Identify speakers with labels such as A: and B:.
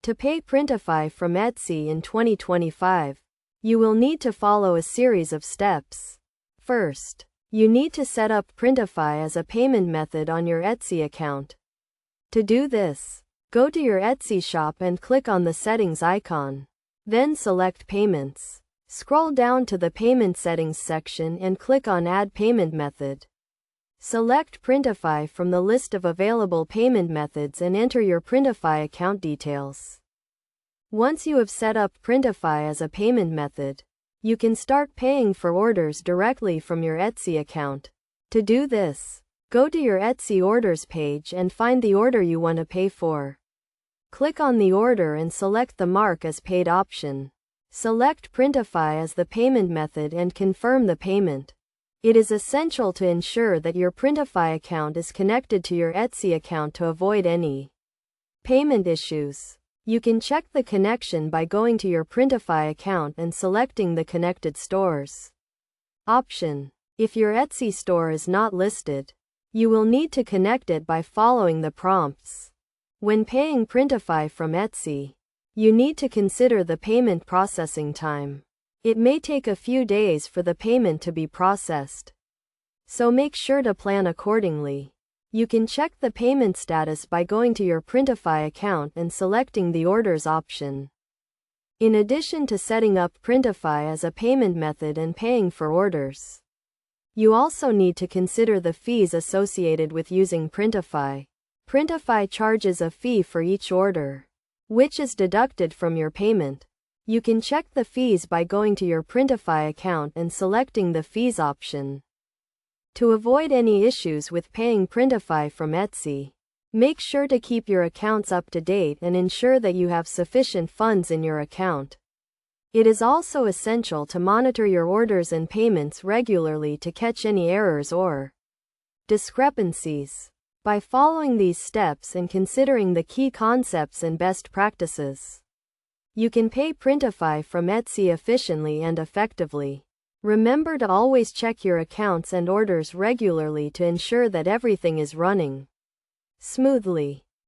A: To pay Printify from Etsy in 2025, you will need to follow a series of steps. First, you need to set up Printify as a payment method on your Etsy account. To do this, go to your Etsy shop and click on the settings icon. Then select Payments. Scroll down to the Payment Settings section and click on Add Payment Method. Select Printify from the list of available payment methods and enter your Printify account details. Once you have set up Printify as a payment method, you can start paying for orders directly from your Etsy account. To do this, go to your Etsy orders page and find the order you want to pay for. Click on the order and select the Mark as Paid option. Select Printify as the payment method and confirm the payment. It is essential to ensure that your Printify account is connected to your Etsy account to avoid any payment issues. You can check the connection by going to your Printify account and selecting the Connected Stores option. If your Etsy store is not listed, you will need to connect it by following the prompts. When paying Printify from Etsy, you need to consider the payment processing time. It may take a few days for the payment to be processed, so make sure to plan accordingly. You can check the payment status by going to your Printify account and selecting the Orders option. In addition to setting up Printify as a payment method and paying for orders, you also need to consider the fees associated with using Printify. Printify charges a fee for each order, which is deducted from your payment. You can check the fees by going to your Printify account and selecting the Fees option. To avoid any issues with paying Printify from Etsy, make sure to keep your accounts up to date and ensure that you have sufficient funds in your account. It is also essential to monitor your orders and payments regularly to catch any errors or discrepancies. By following these steps and considering the key concepts and best practices, you can pay Printify from Etsy efficiently and effectively. Remember to always check your accounts and orders regularly to ensure that everything is running smoothly.